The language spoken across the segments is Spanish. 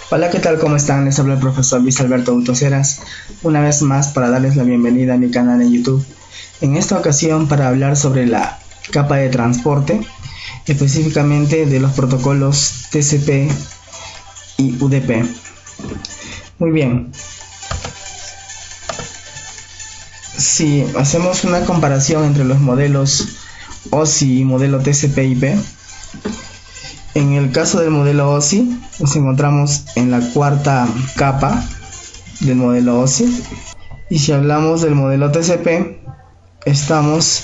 Hola, ¿qué tal? ¿Cómo están? Les habla el profesor Luis Alberto Autoceras, una vez más para darles la bienvenida a mi canal en YouTube. En esta ocasión para hablar sobre la capa de transporte, específicamente de los protocolos TCP y UDP. Muy bien. Si hacemos una comparación entre los modelos OSI y modelo TCP/IP, en el caso del modelo OSI nos encontramos en la cuarta capa del modelo OSI, y si hablamos del modelo TCP estamos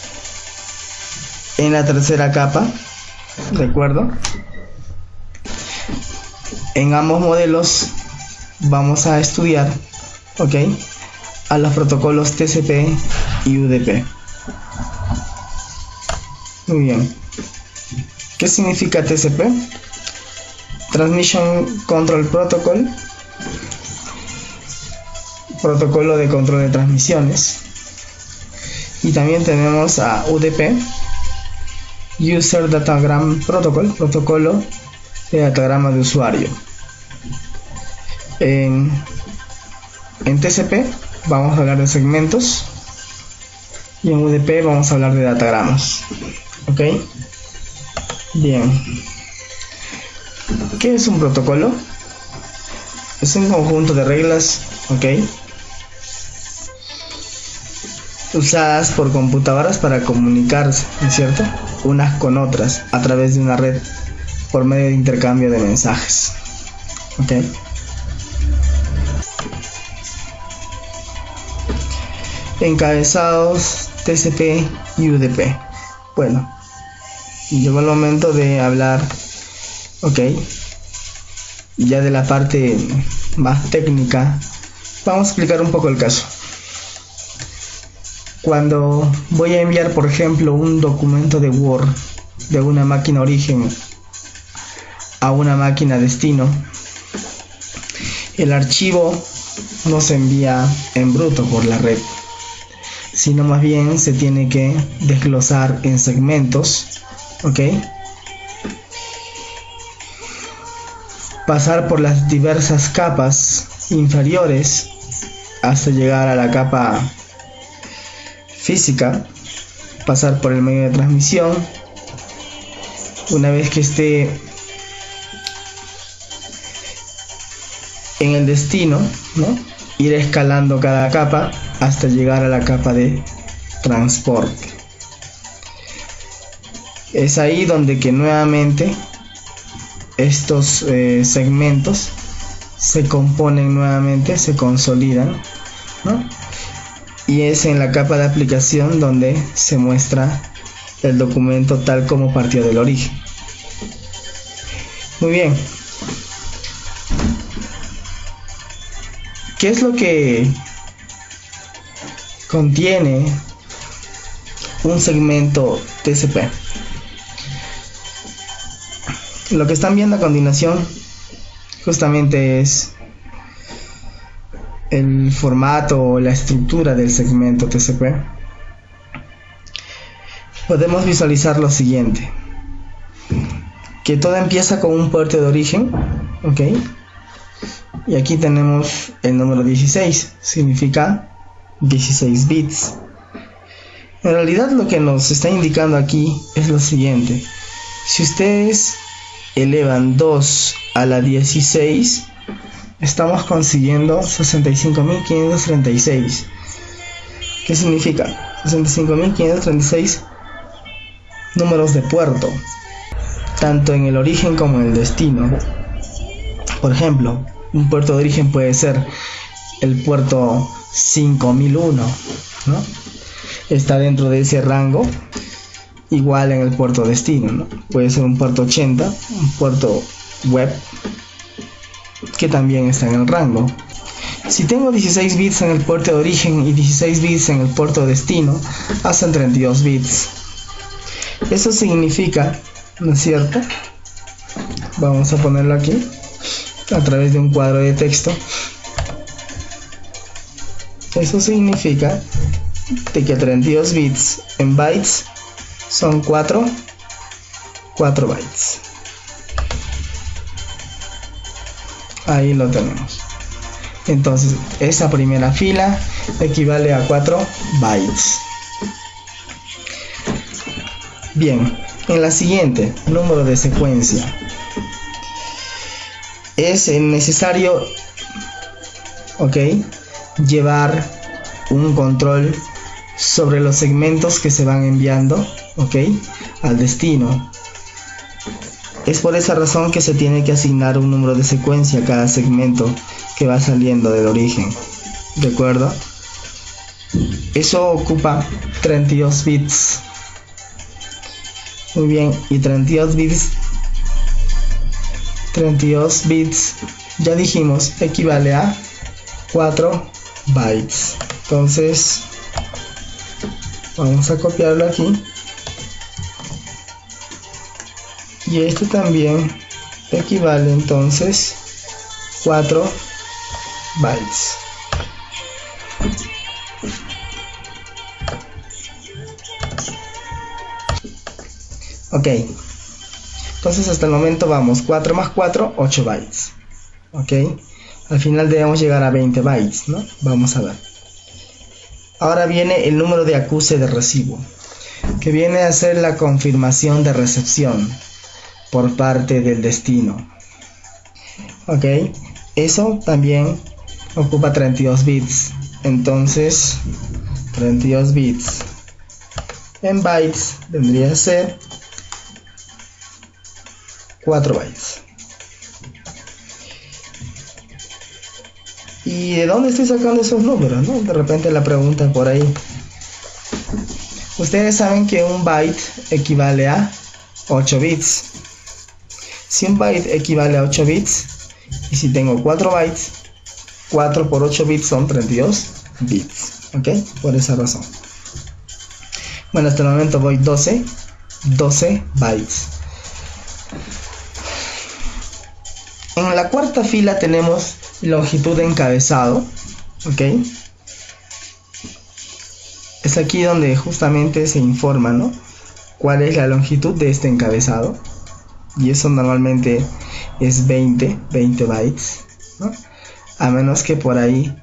en la tercera capa, ¿de acuerdo? En ambos modelos vamos a estudiar, a los protocolos TCP y UDP. Muy bien. ¿Qué significa TCP? Transmission Control Protocol, protocolo de control de transmisiones. Y también tenemos a UDP, User Datagram Protocol, protocolo de datagrama de usuario. En TCP vamos a hablar de segmentos y en UDP vamos a hablar de datagramas. Bien. ¿Qué es un protocolo? Es un conjunto de reglas, usadas por computadoras para comunicarse, ¿no es cierto?, unas con otras a través de una red por medio de intercambio de mensajes. Encabezados TCP y UDP. Bueno, llegó el momento de hablar, ya de la parte más técnica. Vamos a explicar un poco el caso. Cuando voy a enviar, por ejemplo, un documento de Word de una máquina origen a una máquina destino, el archivo no se envía en bruto por la red, sino más bien se tiene que desglosar en segmentos, pasar por las diversas capas inferiores hasta llegar a la capa física, pasar por el medio de transmisión. Una vez que esté en el destino, ir escalando cada capa hasta llegar a la capa de transporte. Es ahí donde que nuevamente estos segmentos se componen nuevamente, se consolidan, y es en la capa de aplicación donde se muestra el documento tal como partió del origen. Muy bien. ¿Qué es lo que contiene un segmento TCP? Lo que están viendo a continuación justamente es el formato o la estructura del segmento TCP. Podemos visualizar lo siguiente, que todo empieza con un puerto de origen, y aquí tenemos el número 16, significa 16 bits. En realidad lo que nos está indicando aquí es lo siguiente: si ustedes elevan 2 a la 16, estamos consiguiendo 65.536. ¿Qué significa? 65.536 números de puerto, tanto en el origen como en el destino. Por ejemplo, un puerto de origen puede ser el puerto 5001, está dentro de ese rango. Igual en el puerto destino, puede ser un puerto 80, un puerto web, que también está en el rango. Si tengo 16 bits en el puerto de origen y 16 bits en el puerto de destino, hacen 32 bits. Eso significa, ¿no es cierto? Vamos a ponerlo aquí a través de un cuadro de texto. Eso significa de que 32 bits en bytes son 4 bytes. Ahí lo tenemos. Entonces esa primera fila equivale a 4 bytes. Bien, en la siguiente, número de secuencia, es necesario, llevar un control sobre los segmentos que se van enviando, al destino. Es por esa razón que se tiene que asignar un número de secuencia a cada segmento que va saliendo del origen, ¿de acuerdo? Eso ocupa 32 bits. Muy bien, y 32 bits, ya dijimos, equivale a 4 bytes. Entonces, vamos a copiarlo aquí. Y este también equivale entonces 4 bytes. Ok, entonces hasta el momento vamos 4 más 4, 8 bytes. Al final debemos llegar a 20 bytes, ¿no? Vamos a ver. Ahora viene el número de acuse de recibo, que viene a ser la confirmación de recepción por parte del destino. Eso también ocupa 32 bits. Entonces 32 bits en bytes vendría a ser 4 bytes. ¿Y de dónde estoy sacando esos números, no? De repente la pregunta por ahí. Ustedes saben que un byte equivale a 8 bits. Si un byte equivale a 8 bits, y si tengo 4 bytes, 4 por 8 bits son 32 bits. Por esa razón. Bueno, hasta el momento voy 12 bytes. En la cuarta fila tenemos longitud de encabezado. Es aquí donde justamente se informa, ¿no?, cuál es la longitud de este encabezado. Y eso normalmente es 20 bytes, ¿no? A menos que por ahí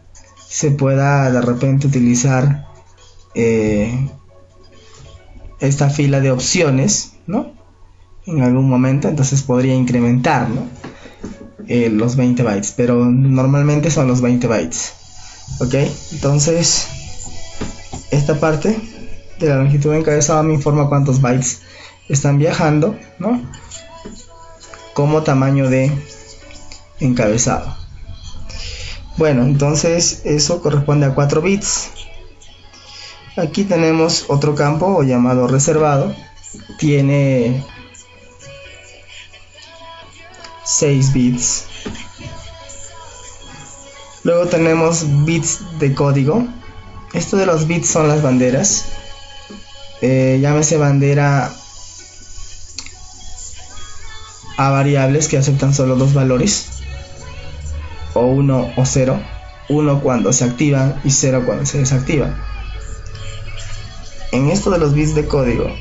se pueda de repente utilizar esta fila de opciones, ¿no?, en algún momento, entonces podría incrementar, ¿no?, los 20 bytes, pero normalmente son los 20 bytes. Entonces esta parte de la longitud de encabezado me informa cuántos bytes están viajando, ¿no?, como tamaño de encabezado. Bueno, entonces eso corresponde a 4 bits. Aquí tenemos otro campo llamado reservado. Tiene 6 bits. Luego tenemos bits de código. Esto de los bits son las banderas. Llámese bandera a variables que aceptan solo dos valores, o 1 o 0. 1 cuando se activan y 0 cuando se desactivan. En esto de los bits de código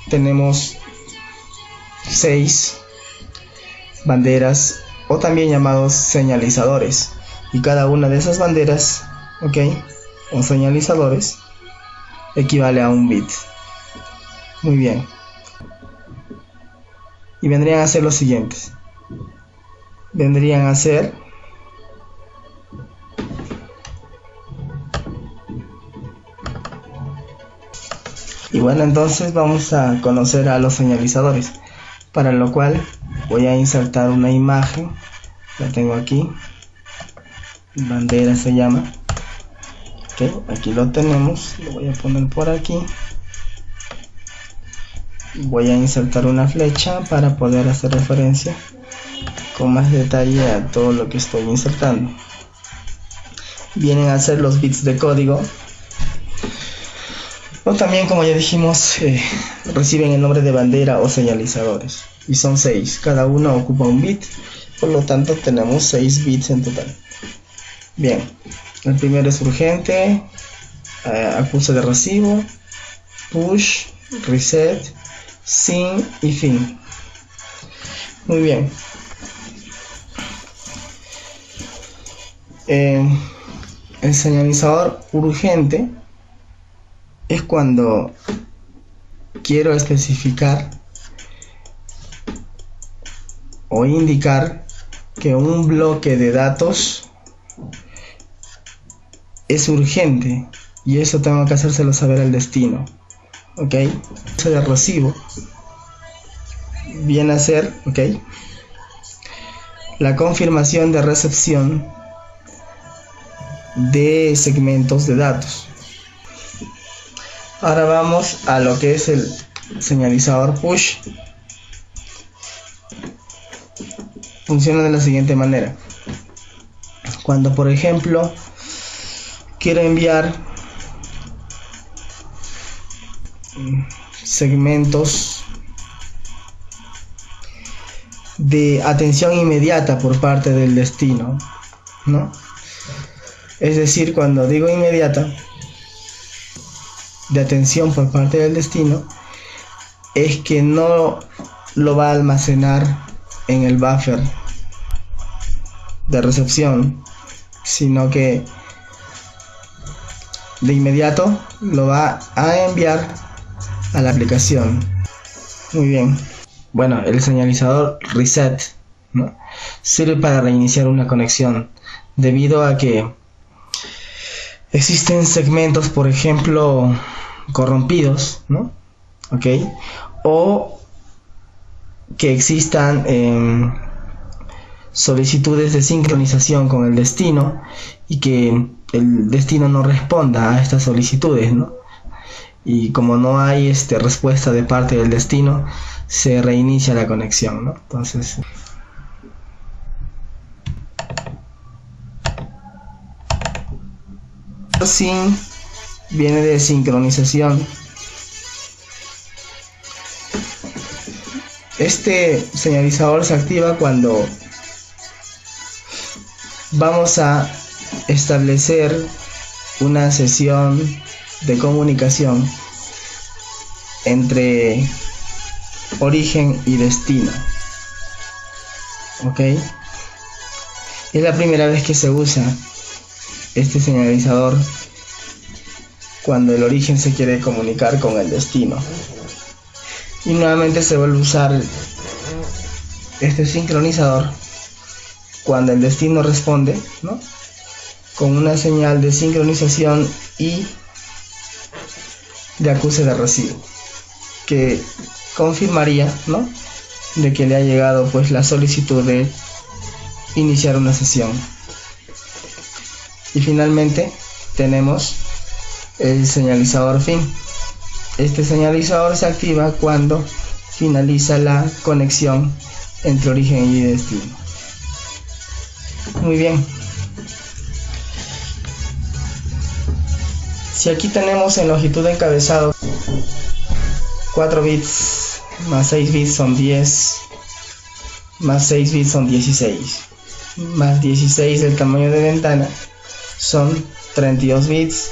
tenemos 6 banderas, o también llamados señalizadores, y cada una de esas banderas, o señalizadores, equivale a un bit. Muy bien. Y vendrían a ser los siguientes. Vendrían a ser y bueno, entonces vamos a conocer a los señalizadores, para lo cual voy a insertar una imagen. La tengo aquí, bandera se llama. Aquí lo tenemos, lo voy a poner por aquí. Voy a insertar una flecha para poder hacer referencia con más detalle a todo lo que estoy insertando. Vienen a ser los bits de código, o también, como ya dijimos, reciben el nombre de bandera o señalizadores, y son 6, cada uno ocupa un bit, por lo tanto tenemos 6 bits en total. Bien, el primero es urgente, acuse de recibo, push, reset, sin y fin. Muy bien. El señalizador urgente es cuando quiero especificar o indicar que un bloque de datos es urgente, y eso tengo que hacérselo saber al destino. ¿Ok? Eso de recibo viene a ser, ¿ok?, la confirmación de recepción de segmentos de datos. Ahora vamos a lo que es el señalizador push. Funciona de la siguiente manera. Cuando, por ejemplo, quiero enviar segmentos de atención inmediata por parte del destino, ¿no? Es decir, cuando digo inmediata, de atención por parte del destino, es que no lo va a almacenar en el buffer de recepción, sino que de inmediato lo va a enviar a la aplicación. Muy bien. Bueno, el señalizador reset, ¿no?, sirve para reiniciar una conexión, debido a que existen segmentos, por ejemplo, corrompidos, ¿no? ¿Ok? O que existan solicitudes de sincronización con el destino y que el destino no responda a estas solicitudes, ¿no? Y como no hay respuesta de parte del destino, se reinicia la conexión, ¿no? Entonces, sin viene de sincronización. Este señalizador se activa cuando vamos a establecer una sesión de comunicación entre origen y destino. ¿Ok? Es la primera vez que se usa este señalizador cuando el origen se quiere comunicar con el destino, y nuevamente se vuelve a usar este sincronizador cuando el destino responde, ¿no?, con una señal de sincronización y de acuse de recibo, que confirmaría, ¿no?, de que le ha llegado pues la solicitud de iniciar una sesión. Y finalmente tenemos el señalizador fin. Este señalizador se activa cuando finaliza la conexión entre origen y destino. Muy bien. Si aquí tenemos en longitud de encabezado 4 bits más 6 bits son 10, más 6 bits son 16, más 16 el tamaño de ventana son 32 bits,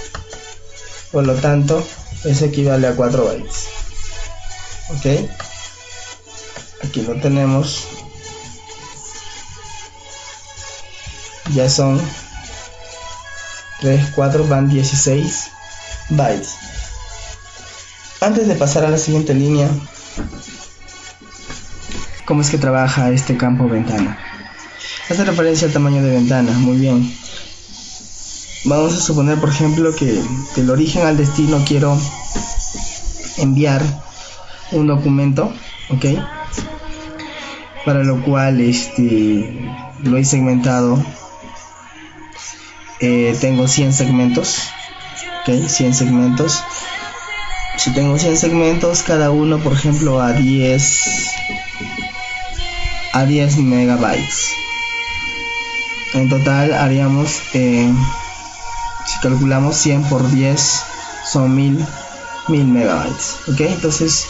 por lo tanto eso equivale a 4 bytes. Ok, aquí lo tenemos, ya son 3, 4, van 16 bytes. Antes de pasar a la siguiente línea, ¿cómo es que trabaja este campo ventana? Hace referencia al tamaño de ventana. Muy bien. Vamos a suponer, por ejemplo, que del origen al destino quiero enviar un documento, ¿ok?, para lo cual lo he segmentado. Tengo 100 segmentos, ¿ok? 100 segmentos. Si tengo 100 segmentos, cada uno, por ejemplo, a 10 megabytes. En total haríamos, si calculamos 100 por 10, son 1000 megabytes. ¿Ok? Entonces,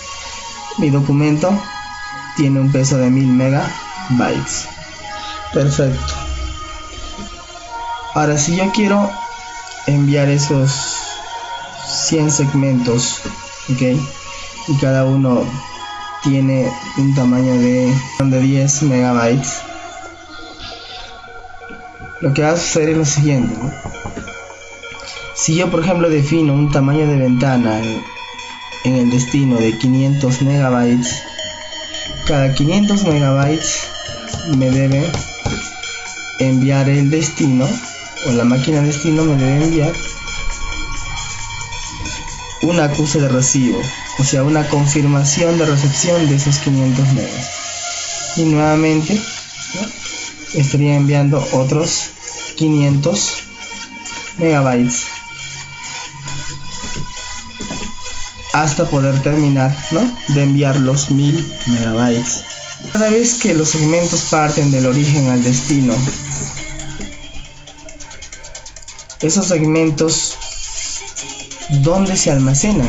mi documento tiene un peso de 1000 megabytes. Perfecto. Ahora, si yo quiero enviar esos 100 segmentos, ¿ok?, y cada uno tiene un tamaño de 10 megabytes, lo que va a suceder es lo siguiente, ¿no? Si yo por ejemplo defino un tamaño de ventana en el destino de 500 megabytes, cada 500 megabytes me debe enviar el destino, o la máquina destino me debe enviar un acuse de recibo, o sea, una confirmación de recepción de esos 500 megas. Y nuevamente, ¿no?, estaría enviando otros 500 megabytes hasta poder terminar, ¿no?, de enviar los 1000 megabytes. Cada vez que los segmentos parten del origen al destino, esos segmentos, ¿dónde se almacenan?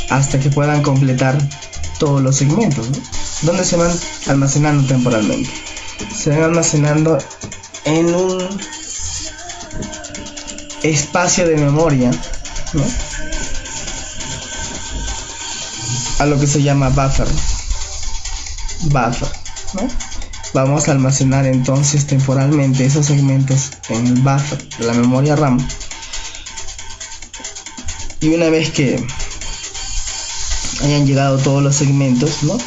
Hasta que puedan completar todos los segmentos, ¿no? ¿Dónde se van almacenando temporalmente? Se van almacenando en un espacio de memoria, ¿no?, a lo que se llama buffer, ¿no? Vamos a almacenar entonces temporalmente esos segmentos en el buffer de la memoria RAM, y una vez que hayan llegado todos los segmentos, ¿no?,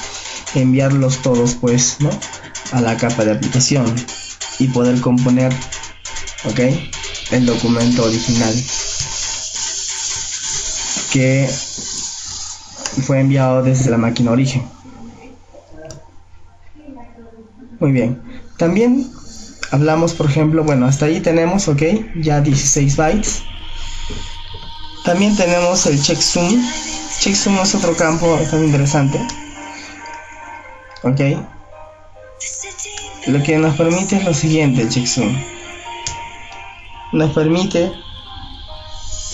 enviarlos todos pues, ¿no?, a la capa de aplicación y poder componer, ¿ok?, el documento original que fue enviado desde la máquina origen. Muy bien, también hablamos, por ejemplo, bueno, hasta ahí tenemos, ok, ya 16 bytes. También tenemos el checksum. Checksum es otro campo bastante interesante, ok. Lo que nos permite es lo siguiente: el checksum nos permite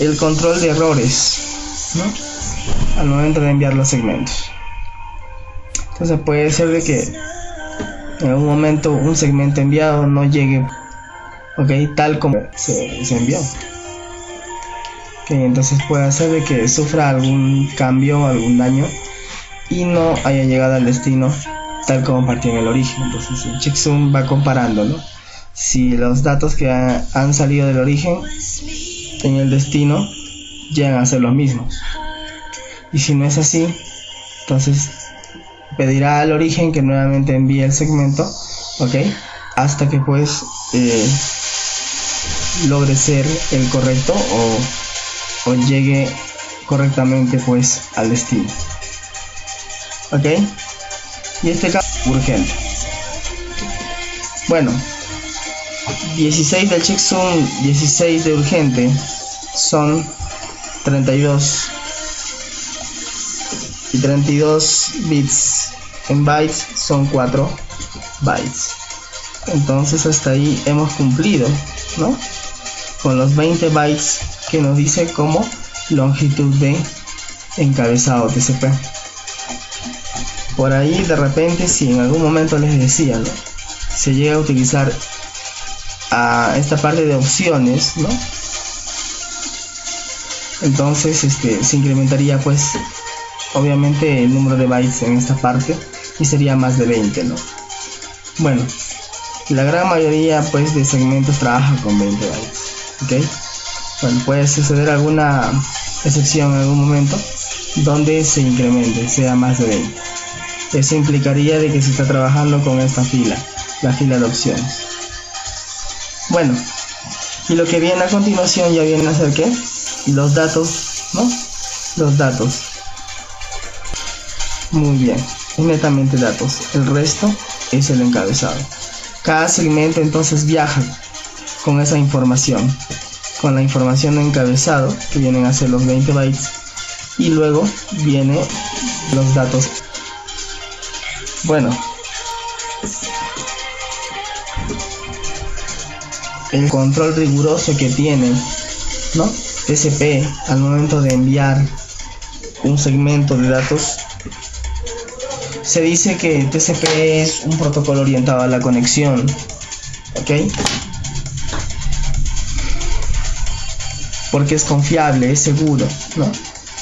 el control de errores, ¿no?, al momento de enviar los segmentos. Entonces puede ser de que en algún momento un segmento enviado no llegue, ok, tal como se envió, ok. Entonces puede ser de que sufra algún cambio, algún daño, y no haya llegado al destino tal como partió en el origen. Entonces el checksum va comparando, ¿no?, si los datos que han salido del origen en el destino llegan a ser los mismos, y si no es así, entonces pedirá al origen que nuevamente envíe el segmento, ok, hasta que pues logre ser el correcto o llegue correctamente pues al destino, ok. Y este caso urgente. Bueno, 16 del checksum, 16 de urgente son 32, y 32 bits en bytes son 4 bytes. Entonces hasta ahí hemos cumplido, ¿no?, con los 20 bytes que nos dice como longitud de encabezado TCP. Por ahí de repente, si en algún momento les decía, ¿no?, se llega a utilizar a esta parte de opciones, ¿no?, entonces se incrementaría pues obviamente el número de bytes en esta parte y sería más de 20, ¿no? Bueno, la gran mayoría pues de segmentos trabaja con 20 bytes, ¿ok? Bueno, puede suceder alguna excepción en algún momento donde se incremente, sea más de 20. Eso implicaría de que se está trabajando con esta fila, la fila de opciones. Bueno, y lo que viene a continuación ya viene a ser ¿qué? Los datos, ¿no? Los datos. Muy bien, es netamente datos. El resto es el encabezado. Cada segmento entonces viaja con esa información, con la información de encabezado, que vienen a ser los 20 bytes, y luego vienen los datos. Bueno, el control riguroso que tiene, ¿no?, TCP al momento de enviar un segmento de datos, se dice que TCP es un protocolo orientado a la conexión, ¿ok? Porque es confiable, es seguro, ¿no?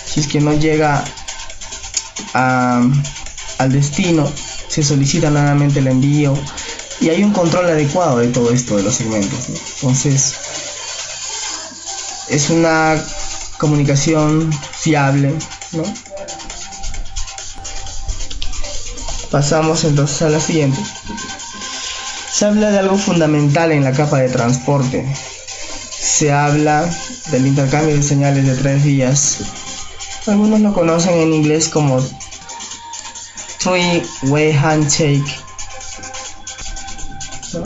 Si es que no llega al destino, se solicita nuevamente el envío y hay un control adecuado de todo esto de los segmentos, ¿no? Entonces es una comunicación fiable, ¿no? Pasamos entonces a la siguiente. Se habla de algo fundamental en la capa de transporte. Se habla del intercambio de señales de 3 vías. Algunos lo conocen en inglés como three-way handshake, ¿no?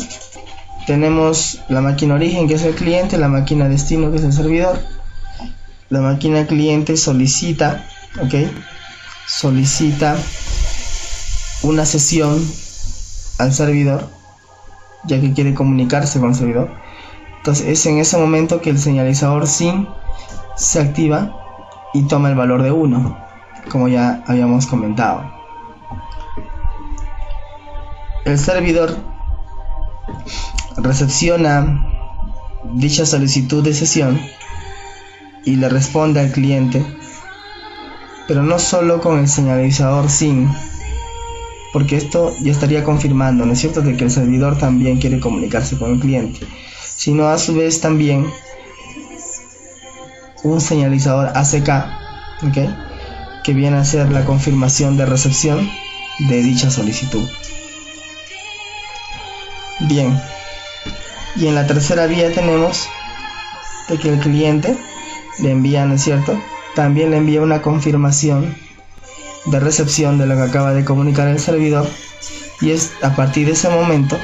Tenemos la máquina origen, que es el cliente, la máquina destino, que es el servidor. La máquina cliente solicita, ¿ok? Solicita una sesión al servidor, ya que quiere comunicarse con el servidor. Entonces es en ese momento que el señalizador SYN se activa y toma el valor de 1, como ya habíamos comentado. El servidor recepciona dicha solicitud de sesión y le responde al cliente, pero no solo con el señalizador SYN, porque esto ya estaría confirmando, ¿no es cierto?, de que el servidor también quiere comunicarse con el cliente, sino a su vez también un señalizador ACK, ¿okay?, que viene a ser la confirmación de recepción de dicha solicitud. Bien, y en la tercera vía tenemos de que el cliente le envía, ¿no es cierto?, también le envía una confirmación de recepción de lo que acaba de comunicar el servidor, y es a partir de ese momento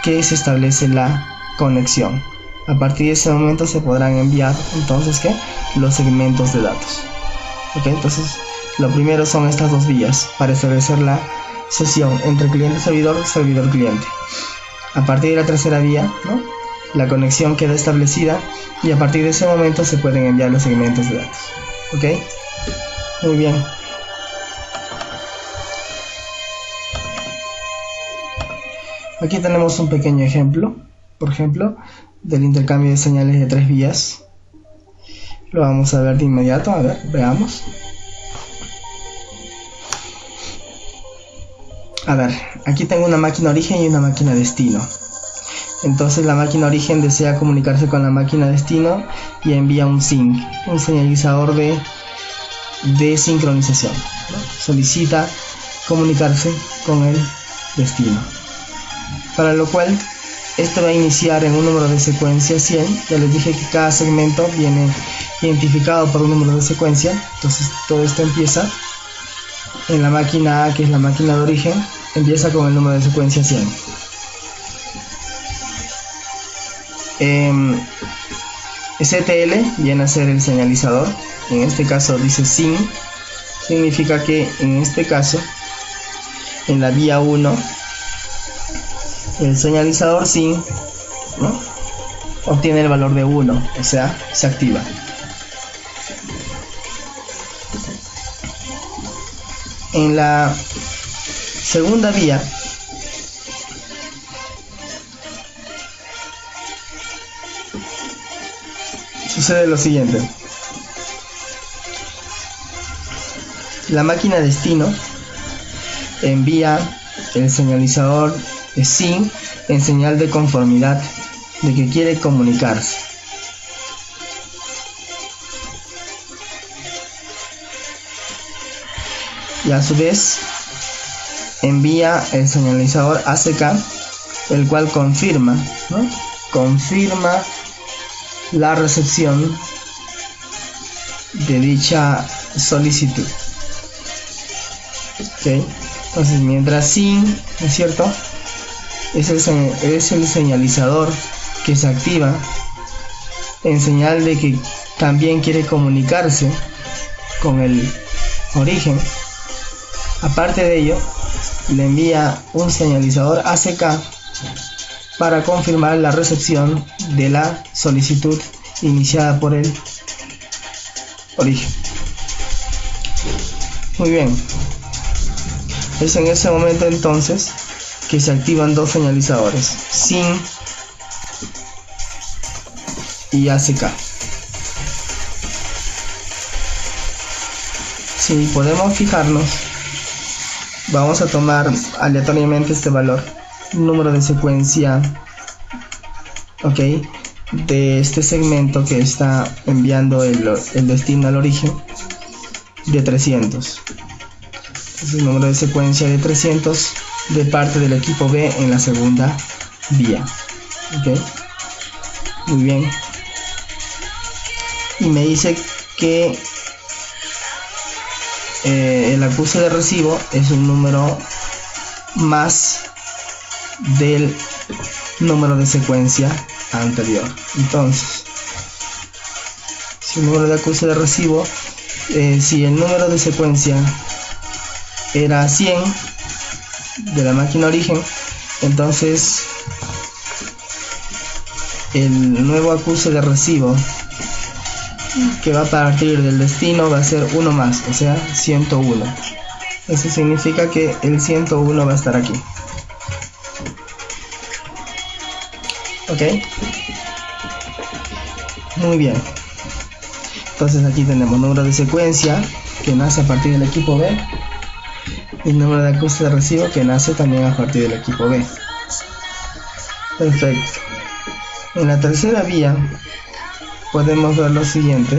que se establece la conexión. A partir de ese momento se podrán enviar entonces ¿qué? Los segmentos de datos. ¿Ok? Entonces lo primero son estas dos vías para establecer la sesión entre cliente-servidor, servidor-cliente. A partir de la tercera vía, ¿no?, la conexión queda establecida y a partir de ese momento se pueden enviar los segmentos de datos. ¿Ok? Muy bien. Aquí tenemos un pequeño ejemplo, por ejemplo, del intercambio de señales de 3 vías. Lo vamos a ver de inmediato. A ver, veamos. A ver, aquí tengo una máquina origen y una máquina destino. Entonces la máquina origen desea comunicarse con la máquina destino y envía un SYN, un señalizador de sincronización, ¿no? Solicita comunicarse con el destino, para lo cual esto va a iniciar en un número de secuencia 100. Ya les dije que cada segmento viene identificado por un número de secuencia. Entonces todo esto empieza en la máquina A, que es la máquina de origen, empieza con el número de secuencia 100. STL viene a ser el señalizador. En este caso dice SYN, significa que en este caso en la vía 1 el señalizador SYN, ¿no?, obtiene el valor de 1, o sea, se activa. En la segunda vía sucede lo siguiente. La máquina destino envía el señalizador SYN en señal de conformidad de que quiere comunicarse. Y a su vez envía el señalizador ACK, el cual confirma, ¿no?, confirma la recepción de dicha solicitud. ¿Okay? Entonces mientras SYN, ¿no es cierto?, es el señalizador que se activa en señal de que también quiere comunicarse con el origen. Aparte de ello, le envía un señalizador ACK para confirmar la recepción de la solicitud iniciada por el origen. Muy bien. Es en ese momento entonces que se activan dos señalizadores, SYN y ACK. Si podemos fijarnos, vamos a tomar aleatoriamente este valor número de secuencia, ok, de este segmento que está enviando el destino al origen de 300. Es el número de secuencia de 300 de parte del equipo B en la segunda vía. Ok, muy bien. Y me dice que el acuse de recibo es un número más del número de secuencia anterior. Entonces, si el número de acuse de recibo, si el número de secuencia era 100 de la máquina origen, entonces el nuevo acuse de recibo que va a partir del destino va a ser uno más, o sea 101. Eso significa que el 101 va a estar aquí. Ok, muy bien. Entonces aquí tenemos número de secuencia que nace a partir del equipo B y el número de acuse de recibo que nace también a partir del equipo B. Perfecto. En la tercera vía podemos ver lo siguiente.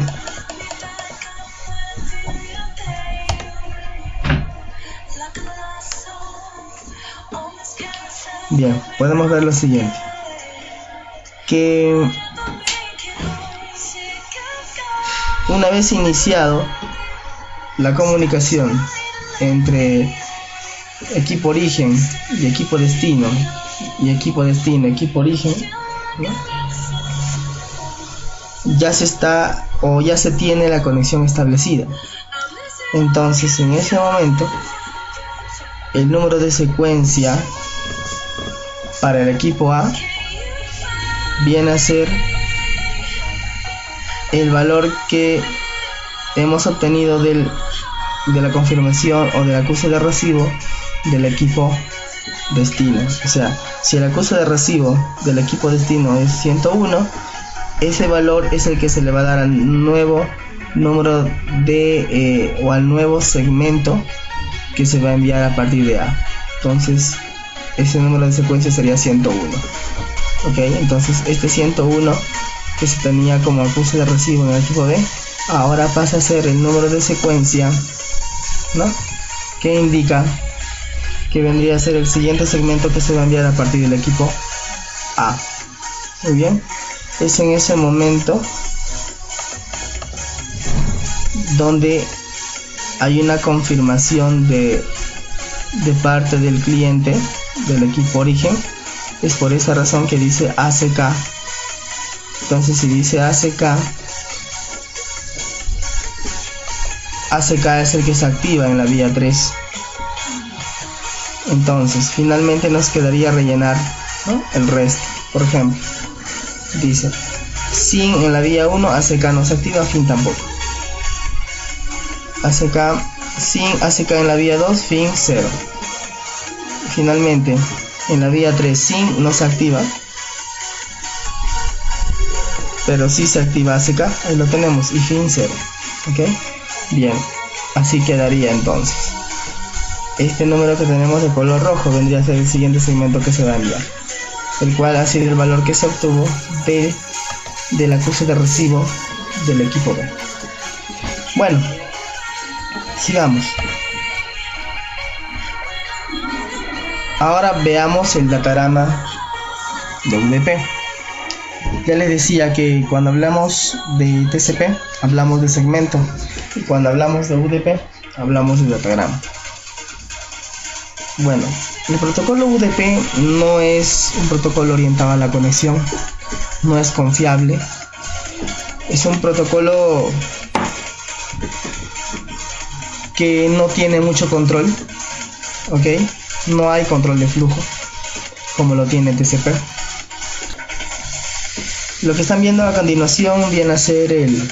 Bien, podemos ver lo siguiente, que una vez iniciado la comunicación entre equipo origen y equipo destino, y equipo destino, equipo origen, ¿no?, ya se está o ya se tiene la conexión establecida. Entonces en ese momento el número de secuencia para el equipo A viene a ser el valor que hemos obtenido de la confirmación o del acuse de recibo del equipo destino. O sea, si el acuse de recibo del equipo destino es 101, ese valor es el que se le va a dar al nuevo número de o al nuevo segmento que se va a enviar a partir de A. Entonces ese número de secuencia sería 101. Ok, entonces este 101 que se tenía como acuse de recibo en el equipo B ahora pasa a ser el número de secuencia, ¿no?, que indica que vendría a ser el siguiente segmento que se va a enviar a partir del equipo A. Muy bien, es en ese momento donde hay una confirmación de parte del cliente del equipo origen. Es por esa razón que dice ACK. Entonces si dice ACK, ACK es el que se activa en la vía 3. Entonces finalmente nos quedaría rellenar, ¿no?, el resto. Por ejemplo, dice sin en la vía 1, ACK no se activa, fin tampoco. ACK sin, ACK en la vía 2, fin 0. Finalmente en la vía 3 sin no se activa, pero sí se activa ACK, ahí lo tenemos, y fin 0. Ok, bien, así quedaría entonces. Este número que tenemos de color rojo vendría a ser el siguiente segmento que se va a enviar, el cual ha sido el valor que se obtuvo del acuse de recibo del equipo B. Bueno, sigamos. Ahora veamos el datagrama de UDP. Ya les decía que cuando hablamos de TCP hablamos de segmento, y cuando hablamos de UDP hablamos de datagrama. Bueno, el protocolo UDP no es un protocolo orientado a la conexión, no es confiable, es un protocolo que no tiene mucho control, ok, no hay control de flujo como lo tiene TCP. Lo que están viendo a continuación viene a ser el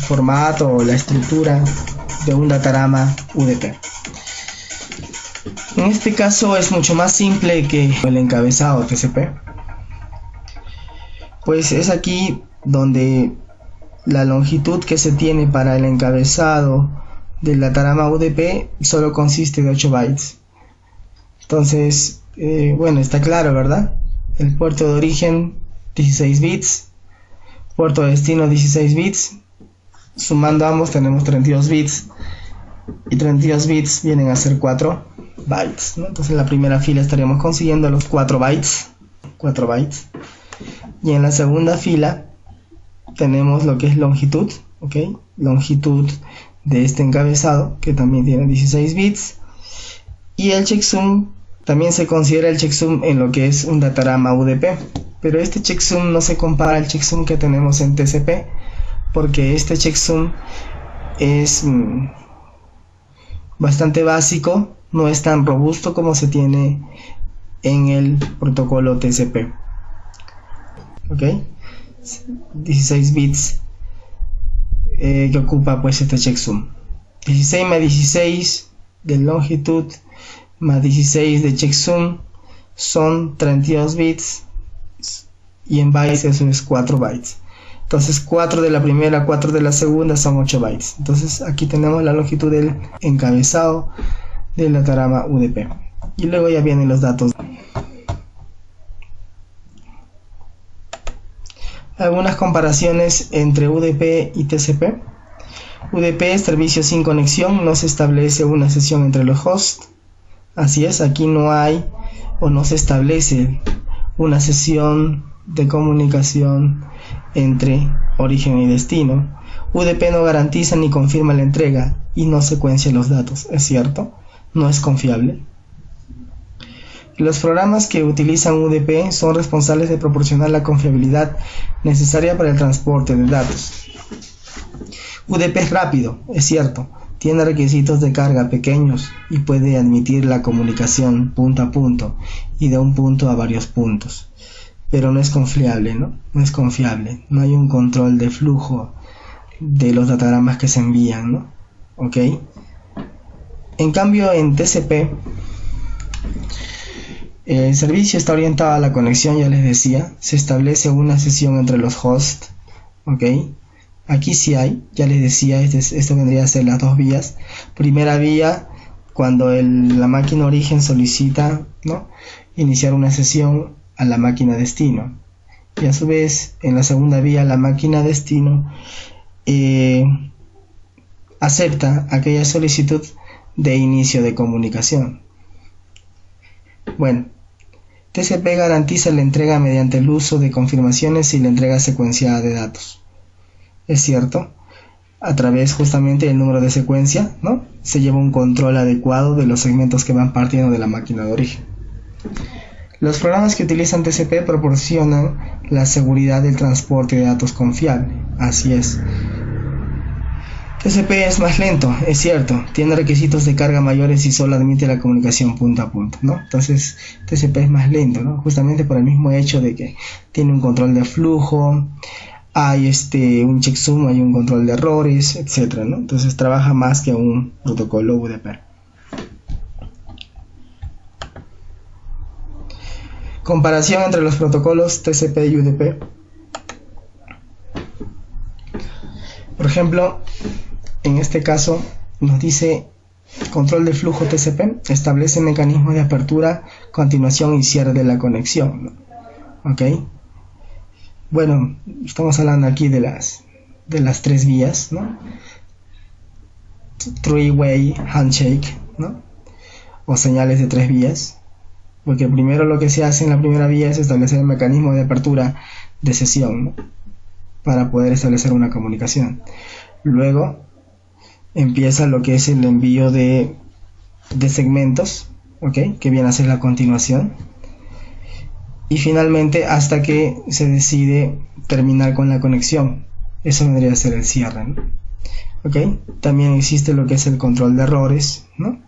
formato o la estructura de un datagrama UDP. En este caso es mucho más simple que el encabezado TCP, pues es aquí donde la longitud que se tiene para el encabezado del datagrama UDP solo consiste de 8 bytes. Entonces bueno, está claro, ¿verdad? El puerto de origen 16 bits, puerto de destino 16 bits, sumando ambos tenemos 32 bits, y 32 bits vienen a ser 4 bytes, ¿no? Entonces en la primera fila estaríamos consiguiendo los 4 bytes, y en la segunda fila tenemos lo que es longitud, ¿ok? Longitud de este encabezado, que también tiene 16 bits, y el checksum también se considera el checksum en lo que es un datarama UDP, pero este checksum no se compara al checksum que tenemos en TCP, porque este checksum es bastante básico, no es tan robusto como se tiene en el protocolo TCP. ¿Ok? 16 bits que ocupa pues este checksum. 16 más 16 de longitud más 16 de checksum son 32 bits, y en bytes eso es 4 bytes. Entonces 4 de la primera, 4 de la segunda son 8 bytes. Entonces aquí tenemos la longitud del encabezado del datarama UDP. Y luego ya vienen los datos. Algunas comparaciones entre UDP y TCP. UDP es servicio sin conexión, no se establece una sesión entre los hosts. Así es, aquí no hay o no se establece una sesión de comunicación entre origen y destino. UDP no garantiza ni confirma la entrega y no secuencia los datos, es cierto, no es confiable. Los programas que utilizan UDP son responsables de proporcionar la confiabilidad necesaria para el transporte de datos. UDP es rápido, es cierto, tiene requisitos de carga pequeños y puede admitir la comunicación punto a punto y de un punto a varios puntos, pero no es confiable, ¿no? No es confiable, no hay un control de flujo de los datagramas que se envían, ¿no? ¿Ok? En cambio, en TCP, el servicio está orientado a la conexión, ya les decía, se establece una sesión entre los hosts, ¿ok? Aquí sí hay, ya les decía, esto vendría a ser las dos vías. Primera vía, cuando la máquina origen solicita, ¿no?, iniciar una sesión a la máquina destino. Y a su vez, en la segunda vía, la máquina destino acepta aquella solicitud de inicio de comunicación. Bueno, TCP garantiza la entrega mediante el uso de confirmaciones y la entrega secuenciada de datos. Es cierto, a través justamente del número de secuencia, ¿no?, se lleva un control adecuado de los segmentos que van partiendo de la máquina de origen. Los programas que utilizan TCP proporcionan la seguridad del transporte de datos confiable, así es. TCP es más lento, es cierto, tiene requisitos de carga mayores y solo admite la comunicación punto a punto, ¿no? Entonces TCP es más lento, ¿no?, justamente por el mismo hecho de que tiene un control de flujo, hay un checksum, hay un control de errores, etcétera, ¿no? Entonces trabaja más que un protocolo UDP. Comparación entre los protocolos TCP y UDP. Por ejemplo, en este caso nos dice control de flujo TCP, establece mecanismos de apertura, continuación y cierre de la conexión, ¿no? ¿Ok? Bueno, estamos hablando aquí de las tres vías, ¿no? Three-way handshake, ¿no?, o señales de tres vías, porque primero lo que se hace en la primera vía es establecer el mecanismo de apertura de sesión, ¿no?, para poder establecer una comunicación. Luego empieza lo que es el envío de segmentos, ¿ok?, que viene a ser la continuación. Y finalmente hasta que se decide terminar con la conexión. Eso vendría a ser el cierre, ¿no? ¿Ok? También existe lo que es el control de errores, ¿no?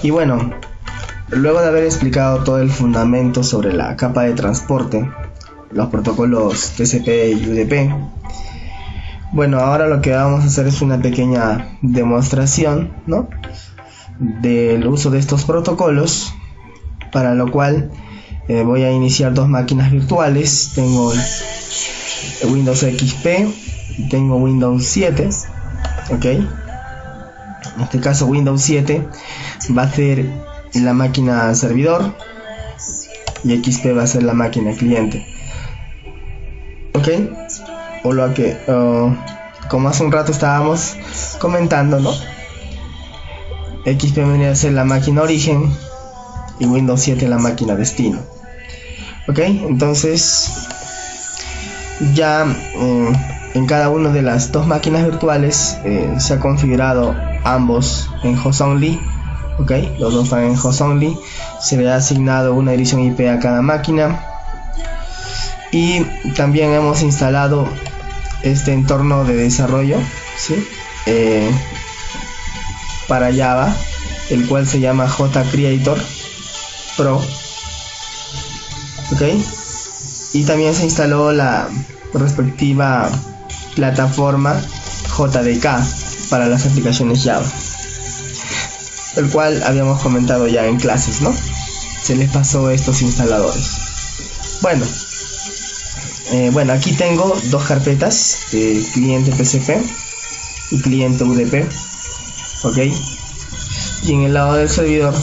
Y bueno, luego de haber explicado todo el fundamento sobre la capa de transporte, los protocolos TCP y UDP, bueno, ahora lo que vamos a hacer es una pequeña demostración, ¿no?, del uso de estos protocolos, para lo cual voy a iniciar dos máquinas virtuales. Tengo el Windows XP y tengo Windows 7, ¿ok? En este caso Windows 7 va a ser y la máquina servidor, y XP va a ser la máquina cliente. Ok, o lo que como hace un rato estábamos comentando, ¿no? XP vendría a ser la máquina origen y Windows 7 la máquina destino. Ok, entonces ya en cada una de las dos máquinas virtuales se ha configurado ambos en host only. Ok, los dos están en host only. Se le ha asignado una dirección IP a cada máquina, y también hemos instalado este entorno de desarrollo, ¿sí? Para Java, el cual se llama JCreator Pro. Ok, y también se instaló la respectiva plataforma JDK para las aplicaciones Java, el cual habíamos comentado ya en clases, ¿no? Se les pasó estos instaladores. Bueno, aquí tengo dos carpetas, cliente TCP y cliente UDP. Ok, y en el lado del servidor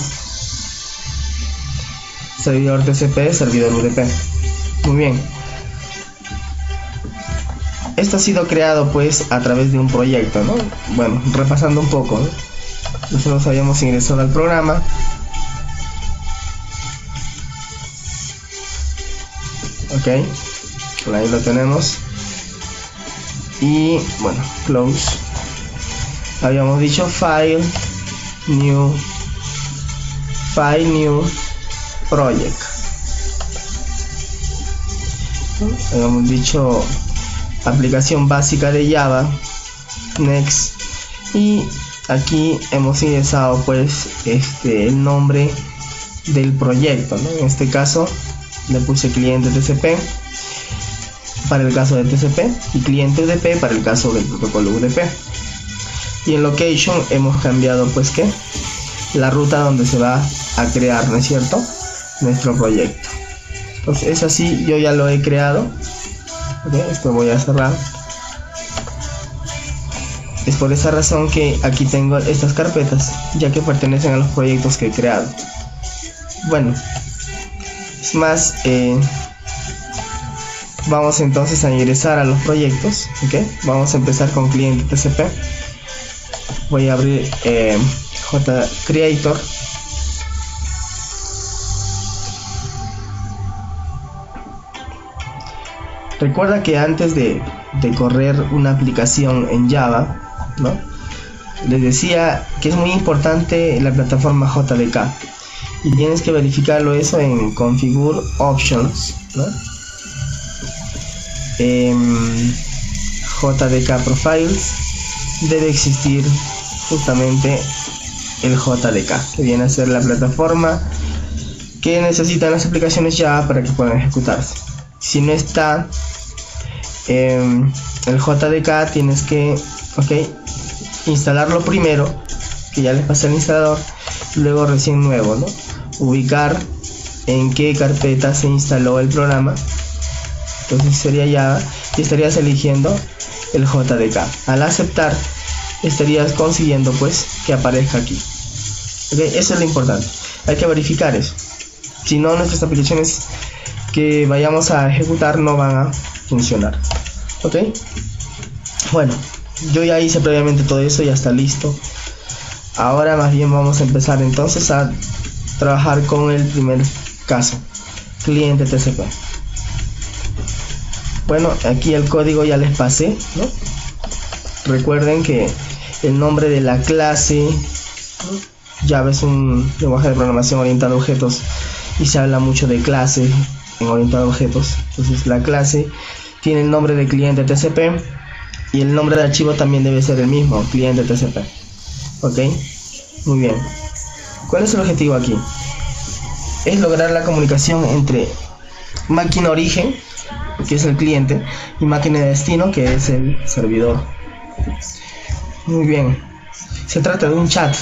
TCP, servidor UDP. Muy bien, esto ha sido creado pues a través de un proyecto, ¿no? Bueno, repasando un poco, ¿no? Nosotros habíamos ingresado al programa, ok, ahí lo tenemos, y bueno, close. Habíamos dicho file new project. Habíamos dicho aplicación básica de Java, next, y aquí hemos ingresado pues el nombre del proyecto, ¿no? En este caso le puse cliente TCP para el caso de TCP y cliente UDP para el caso del protocolo UDP. Y en location hemos cambiado pues que la ruta donde se va a crear, ¿no es cierto?, nuestro proyecto. Entonces es así, yo ya lo he creado. Okay, esto voy a cerrar. Es por esa razón que aquí tengo estas carpetas, ya que pertenecen a los proyectos que he creado. Bueno, es más, vamos entonces a ingresar a los proyectos. Okay, vamos a empezar con cliente TCP. Voy a abrir JCreator. Recuerda que antes de correr una aplicación en Java, ¿no?, les decía que es muy importante la plataforma JDK, y tienes que verificarlo eso en Configure Options, ¿no? JDK Profiles debe existir justamente el JDK, que viene a ser la plataforma que necesitan las aplicaciones Java para que puedan ejecutarse. Si no está el JDK, tienes que instalarlo primero, que ya les pasé el instalador, luego recién nuevo, ¿no?, ubicar en qué carpeta se instaló el programa. Entonces sería Java y estarías eligiendo el JDK. Al aceptar, estarías consiguiendo pues que aparezca aquí. Okay, eso es lo importante, hay que verificar eso. Si no, nuestras aplicaciones que vayamos a ejecutar no van a funcionar. Ok, bueno, yo ya hice previamente todo eso, ya está listo. Ahora más bien vamos a empezar entonces a trabajar con el primer caso, cliente TCP. Bueno, aquí el código ya les pasé, ¿no? Recuerden que el nombre de la clase, Java es un lenguaje de programación orientado a objetos y se habla mucho de clase en orientado a objetos. Entonces la clase tiene el nombre de cliente TCP y el nombre de archivo también debe ser el mismo, cliente TCP. Ok, muy bien. ¿Cuál es el objetivo aquí? Es lograr la comunicación entre máquina origen, que es el cliente, y máquina de destino, que es el servidor. Muy bien, se trata de un chat.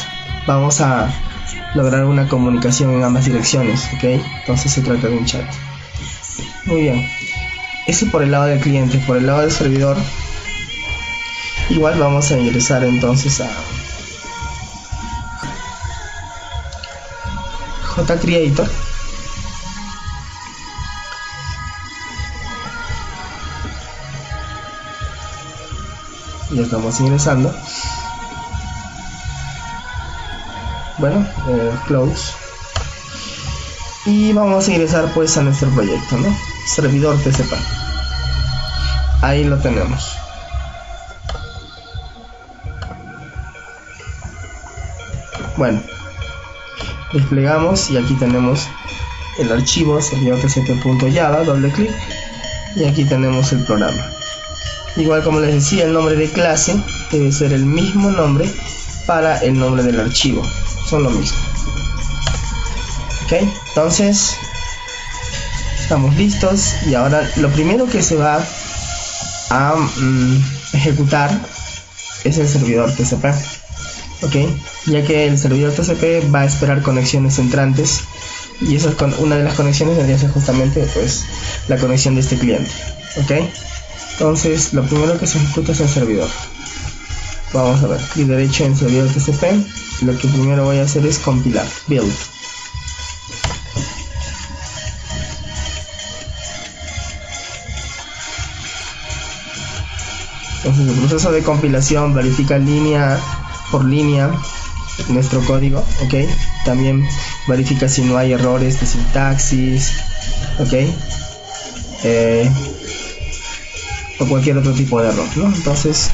Vamos a lograr una comunicación en ambas direcciones, ok. Entonces se trata de un chat. Muy bien, eso por el lado del cliente. Por el lado del servidor, igual vamos a ingresar entonces jcreator. Ya estamos ingresando. Bueno, close. Y vamos a ingresar pues a nuestro proyecto, ¿no? Servidor TCP. Ahí lo tenemos. Bueno, desplegamos y aquí tenemos el archivo servidor tcp.java, doble clic, y aquí tenemos el programa. Igual como les decía, el nombre de clase debe ser el mismo nombre para el nombre del archivo, son lo mismo. Ok, entonces estamos listos y ahora lo primero que se va a ejecutar es el servidor TCP. Ok, ya que el servidor TCP va a esperar conexiones entrantes y eso es una de las conexiones debería ser justamente pues la conexión de este cliente. Ok, entonces lo primero que se ejecuta es el servidor. Vamos a ver, clic derecho en servidor TCP. Lo que primero voy a hacer es compilar, build. Entonces el proceso de compilación verifica línea por línea nuestro código, ok. También verifica si no hay errores de sintaxis, ok, o cualquier otro tipo de error, ¿no? Entonces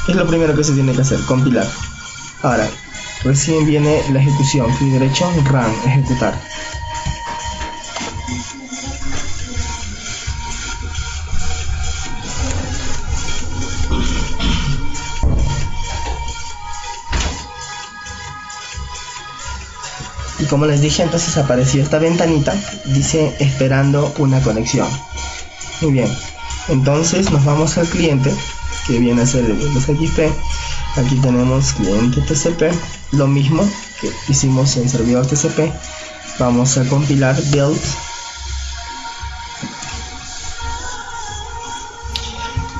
es lo primero que se tiene que hacer, compilar. Ahora recién viene la ejecución, clic derecho, run, ejecutar. Y como les dije, entonces apareció esta ventanita, dice esperando una conexión. Muy bien, entonces nos vamos al cliente, que viene a ser el Windows XP. Aquí tenemos cliente TCP, lo mismo que hicimos en servidor TCP. Vamos a compilar build.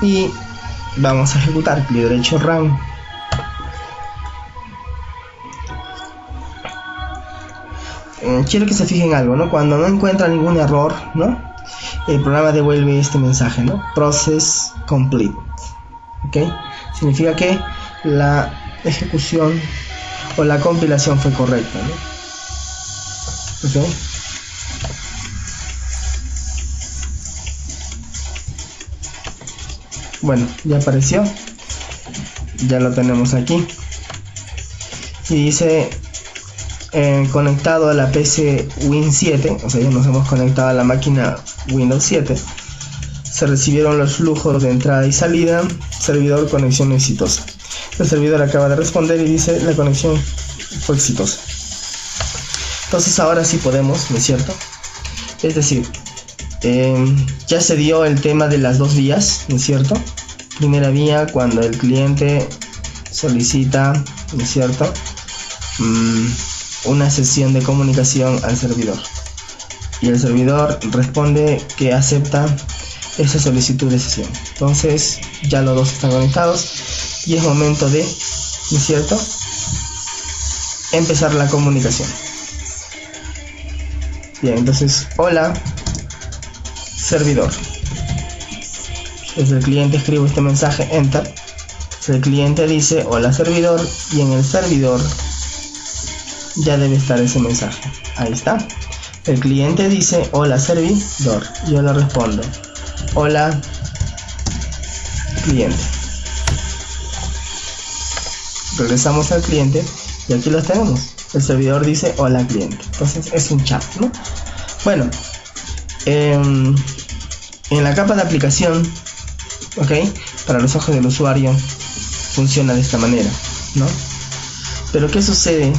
Y vamos a ejecutar, clic derecho, run. Quiero que se fijen algo, ¿no? Cuando no encuentra ningún error, ¿no? El programa devuelve este mensaje, ¿no? Process complete. ¿Ok? Significa que la ejecución o la compilación fue correcta, ¿no? ¿Ok? Bueno, ya apareció. Ya lo tenemos aquí. Y dice... conectado a la PC Win 7, o sea, ya nos hemos conectado a la máquina Windows 7. Se recibieron los flujos de entrada y salida. Servidor, conexión exitosa. El servidor acaba de responder y dice la conexión fue exitosa. Entonces ahora sí podemos, ¿no es cierto? Es decir, ya se dio el tema de las dos vías, ¿no es cierto? Primera vía, cuando el cliente solicita, ¿no es cierto?, una sesión de comunicación al servidor, y el servidor responde que acepta esa solicitud de sesión. Entonces ya los dos están conectados y es momento de, ¿no es cierto?, empezar la comunicación. Bien, entonces, hola servidor. Desde el cliente escribo este mensaje, enter. El cliente dice hola servidor, y en el servidor ya debe estar ese mensaje. Ahí está. El cliente dice hola servidor. Yo le respondo hola cliente. Regresamos al cliente y aquí los tenemos. El servidor dice hola cliente. Entonces es un chat, ¿no? Bueno, en la capa de aplicación, ok, para los ojos del usuario funciona de esta manera, ¿no? Pero ¿qué sucede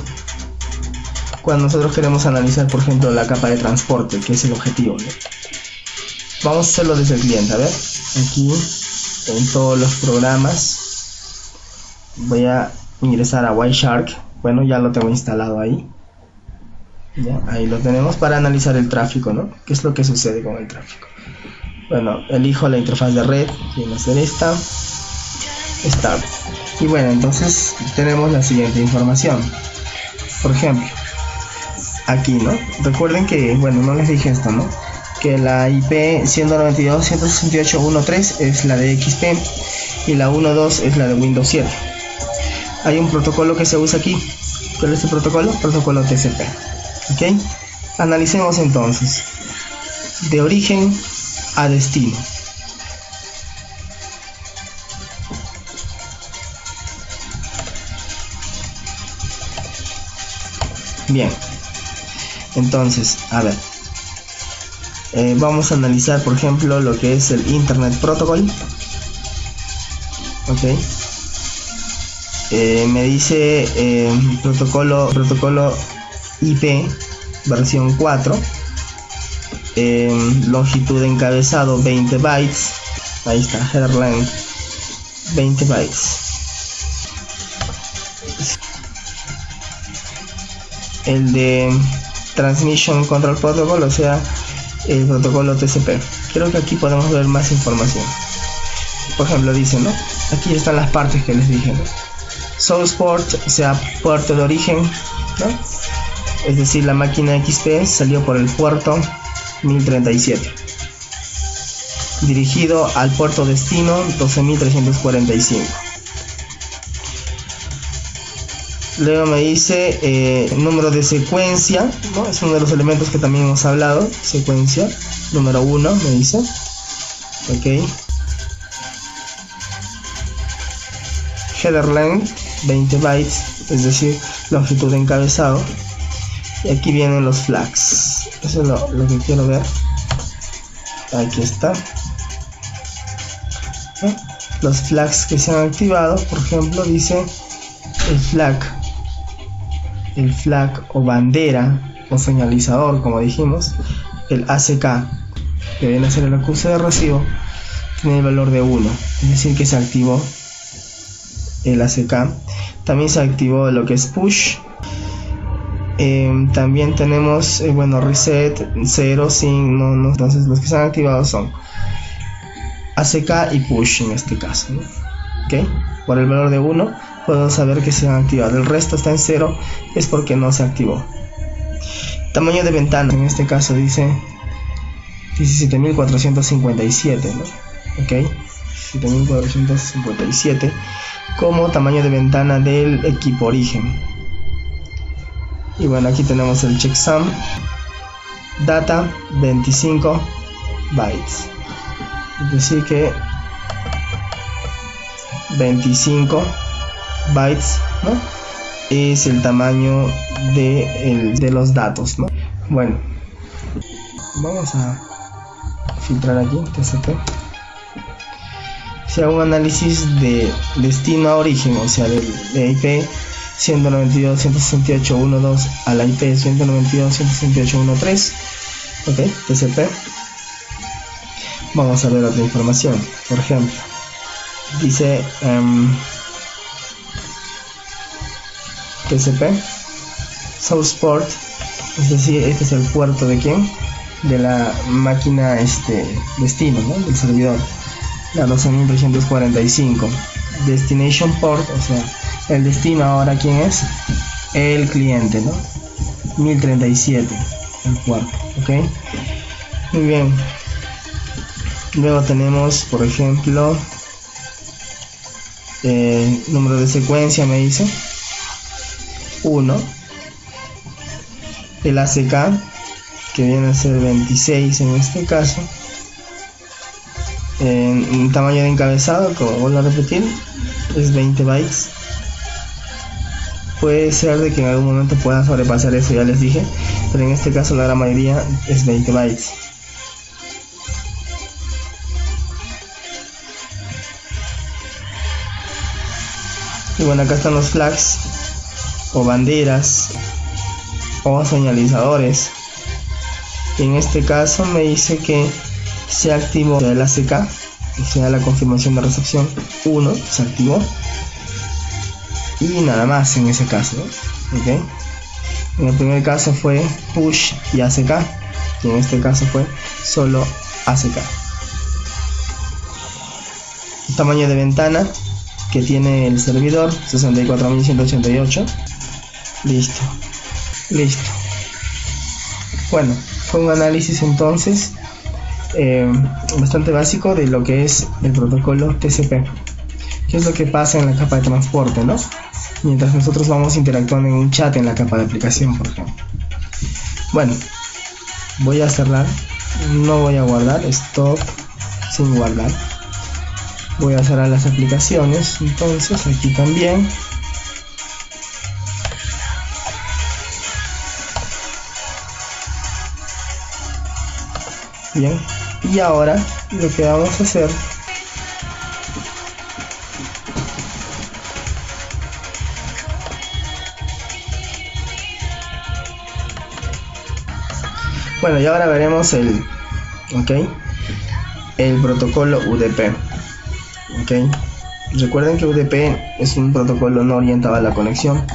cuando nosotros queremos analizar, por ejemplo, la capa de transporte, que es el objetivo, ¿no? Vamos a hacerlo desde el cliente. A ver, aquí en todos los programas voy a ingresar a Wireshark. Bueno, ya lo tengo instalado ahí. Ya, ahí lo tenemos para analizar el tráfico, ¿no? ¿Qué es lo que sucede con el tráfico? Bueno, elijo la interfaz de red, viene a ser esta. Y bueno, entonces tenemos la siguiente información. Por ejemplo, aquí, ¿no? Recuerden que, bueno, no les dije esto, ¿no? Que la IP 192.168.1.3 es la de XP y la 1.2 es la de Windows 7. Hay un protocolo que se usa aquí. ¿Cuál es el protocolo? Protocolo TCP. ¿Ok? Analicemos entonces. De origen a destino. Bien. Entonces, a ver. Vamos a analizar, por ejemplo, lo que es el Internet Protocol. Ok. Me dice protocolo IP versión 4, longitud de encabezado 20 bytes. Ahí está, header length 20 bytes. El de Transmission Control Protocol, o sea, el protocolo TCP. Creo que aquí podemos ver más información. Por ejemplo, dice, ¿no? Aquí están las partes que les dije, ¿no? Source port, o sea, puerto de origen, ¿no? Es decir, la máquina XP salió por el puerto 1037. Dirigido al puerto destino 12.345. Luego me dice número de secuencia, ¿no? Es uno de los elementos que también hemos hablado. Secuencia, número 1, me dice. Ok. Header length, 20 bytes, es decir, longitud de encabezado. Y aquí vienen los flags. Eso es lo que quiero ver. Aquí está. ¿No? Los flags que se han activado, por ejemplo, dice el flag o bandera o señalizador, como dijimos, el ACK, que viene a ser el acuse de recibo, tiene el valor de 1, es decir que se activó el ACK. También se activó lo que es push. También tenemos bueno, reset 0 sin no. Entonces los que se han activado son ACK y push en este caso, ¿no? ¿Okay? Por el valor de 1 puedo saber que se han activado. El resto está en 0, es porque no se activó. Tamaño de ventana, en este caso dice 17.457, ¿no? Ok, 17.457 como tamaño de ventana del equipo origen. Y bueno, aquí tenemos el checksum. Data 25 bytes, es decir que 25 bytes, ¿no? Es el tamaño de los datos, ¿no? Bueno, vamos a filtrar aquí TCP. Si hago un análisis de destino a origen, o sea, de IP 192.168.1.2 a la IP 192.168.1.3, ok, TCP. Vamos a ver otra información. Por ejemplo, dice TCP source port, es decir, este es el puerto de quién, de la máquina destino, ¿no? Del servidor, la 12.345. Destination port, o sea, el destino ahora quién es, el cliente, ¿no? 1037, el puerto, ok. Muy bien. Luego tenemos, por ejemplo, número de secuencia, me dice 1, el ACK, que viene a ser 26 en este caso, en tamaño de encabezado, como vuelvo a repetir, es 20 bytes. Puede ser de que en algún momento pueda sobrepasar eso, ya les dije, pero en este caso la gran mayoría es 20 bytes. Y bueno, acá están los flags o banderas o señalizadores. Y en este caso me dice que se activó el ACK, o sea, la confirmación de recepción 1, se activó. Y nada más en ese caso, ¿no? ¿Okay? En el primer caso fue push y ACK, y en este caso fue solo ACK. El tamaño de ventana que tiene el servidor, 64.188. Listo. Bueno, fue un análisis entonces bastante básico de lo que es el protocolo TCP. ¿Qué es lo que pasa en la capa de transporte, no? Mientras nosotros vamos interactuando en un chat en la capa de aplicación, por ejemplo. Bueno, voy a cerrar, no voy a guardar, stop, sin guardar. Voy a cerrar las aplicaciones, entonces aquí también. Bien, y ahora lo que vamos a hacer bueno, y ahora veremos el protocolo UDP. Recuerden que UDP es un protocolo no orientado a la conexión,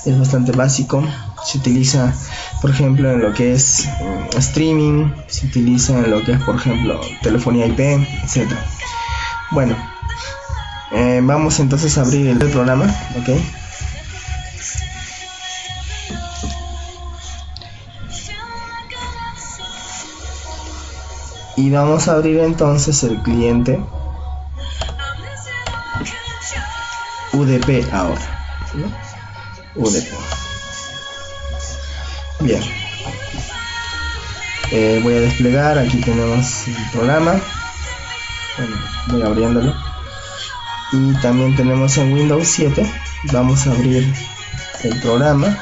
es bastante básico, se utiliza por ejemplo en lo que es streaming, se utiliza en lo que es por ejemplo telefonía IP, etc. Bueno, vamos entonces a abrir el programa, y vamos a abrir entonces el cliente UDP ahora, ¿no? UDP. Bien, voy a desplegar, aquí tenemos el programa, bueno, voy abriéndolo, y también tenemos en Windows 7, vamos a abrir el programa.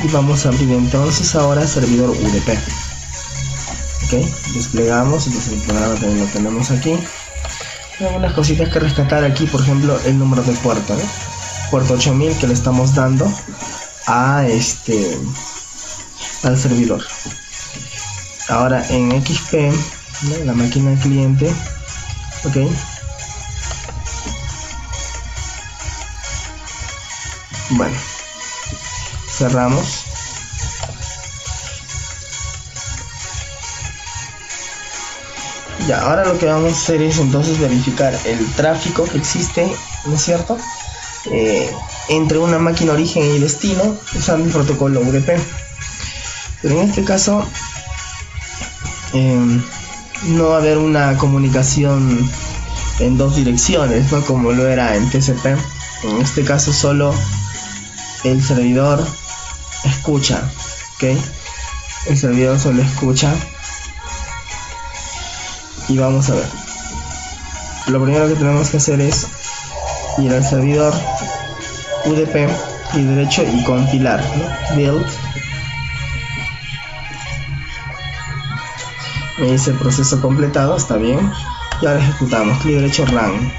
Y vamos a abrir entonces ahora servidor UDP. Desplegamos, entonces el programa también lo tenemos aquí. Hay algunas cositas que rescatar aquí, por ejemplo el número de puerto, puerto 8000 que le estamos dando a al servidor. Ahora en XP, ¿no? La máquina cliente, bueno, cerramos. Ya, ahora lo que vamos a hacer es entonces verificar el tráfico que existe, ¿no es cierto? Entre una máquina origen y destino usando el protocolo UDP. Pero en este caso no va a haber una comunicación en dos direcciones, ¿no? Como lo era en TCP. En este caso solo el servidor escucha, el servidor solo escucha. Y vamos a ver, lo primero que tenemos que hacer es ir al servidor UDP y derecho y compilar, ¿no? Build, me dice el proceso completado, está bien, y ahora ejecutamos, clic derecho run.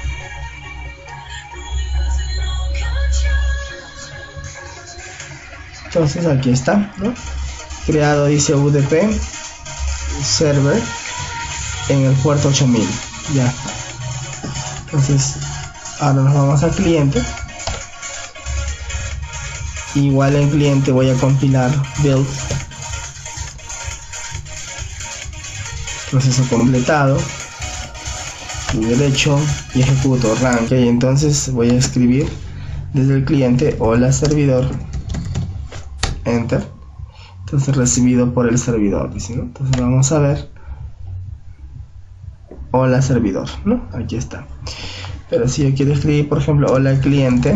Entonces aquí está, ¿no? Creado, dice UDP server en el puerto 8000, ya está. Entonces ahora nos vamos al cliente. Igual en cliente voy a compilar build, proceso completado, y derecho y ejecuto run. Entonces voy a escribir desde el cliente hola servidor, enter. Entonces recibido por el servidor, dice, ¿no? Entonces vamos a ver hola servidor, ¿no? Aquí está. Pero si yo quiero escribir por ejemplo hola cliente,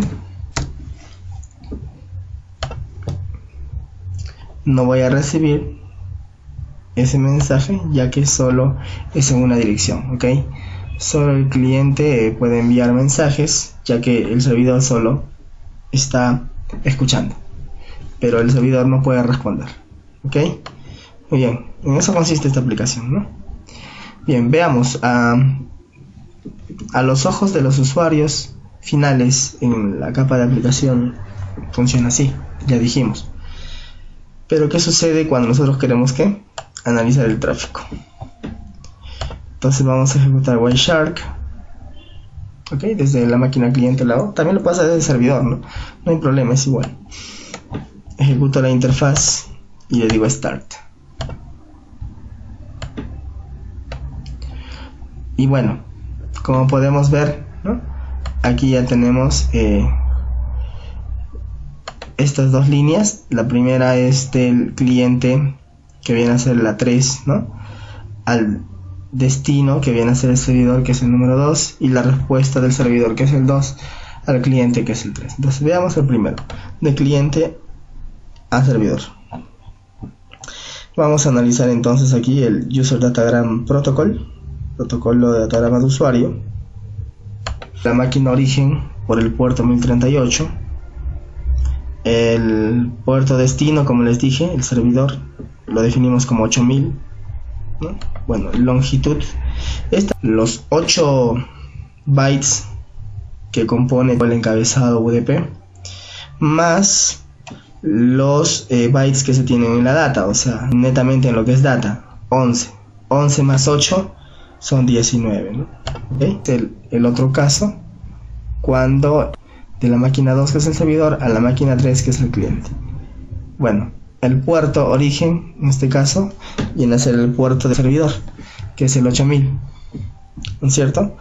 no voy a recibir ese mensaje ya que solo es en una dirección, solo el cliente puede enviar mensajes ya que el servidor solo está escuchando, pero el servidor no puede responder, muy bien, en eso consiste esta aplicación, ¿no? Bien, veamos a los ojos de los usuarios finales en la capa de aplicación funciona así, ya dijimos. Pero ¿qué sucede cuando nosotros queremos analizar el tráfico? Entonces vamos a ejecutar Wireshark ¿ok? Desde la máquina cliente lado. También lo puedes hacer desde el servidor, ¿no? No hay problema, es igual. Ejecuto la interfaz y le digo Start. Y bueno, como podemos ver, ¿no? Aquí ya tenemos estas dos líneas. La primera es del cliente, que viene a ser la 3, ¿no? Al destino, que viene a ser el servidor, que es el número 2, y la respuesta del servidor, que es el 2, al cliente, que es el 3. Entonces veamos el primero, de cliente a servidor. Vamos a analizar entonces aquí el User Datagram Protocol, protocolo de datagrama de usuario, la máquina origen por el puerto 1038, el puerto destino, como les dije, el servidor lo definimos como 8000, ¿no? Bueno, longitud, los 8 bytes que compone el encabezado UDP, más los bytes que se tienen en la data, o sea, netamente en lo que es data, 11 más 8 son 19, ¿no? ¿Okay? El otro caso, cuando de la máquina 2, que es el servidor, a la máquina 3, que es el cliente. Bueno, el puerto origen, en este caso, viene a ser el puerto de servidor, que es el 8000, ¿no es cierto?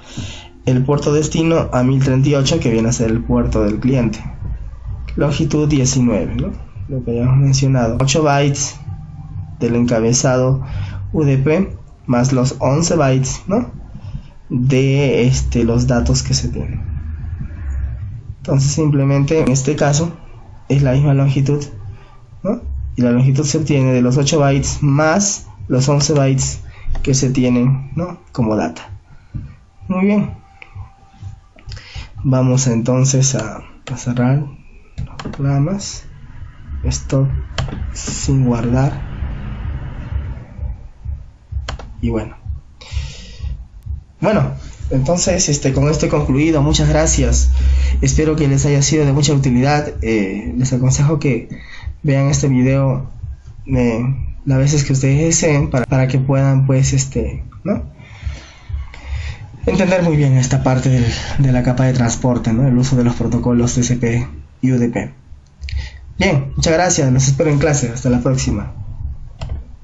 El puerto destino a 1038, que viene a ser el puerto del cliente. Longitud 19, ¿no? Lo que habíamos mencionado. 8 bytes del encabezado UDP, más los 11 bytes, ¿no? De los datos que se tienen. Entonces simplemente en este caso es la misma longitud, ¿no? Y la longitud se obtiene de los 8 bytes más los 11 bytes que se tienen, ¿no? Como data. Muy bien. Vamos entonces a cerrar los programas. Esto sin guardar. Y bueno, entonces con esto he concluido. Muchas gracias, espero que les haya sido de mucha utilidad. Les aconsejo que vean este video las veces que ustedes deseen para que puedan pues ¿no? entender muy bien esta parte de la capa de transporte, ¿no? El uso de los protocolos TCP y UDP. Bien, muchas gracias, los espero en clase, hasta la próxima.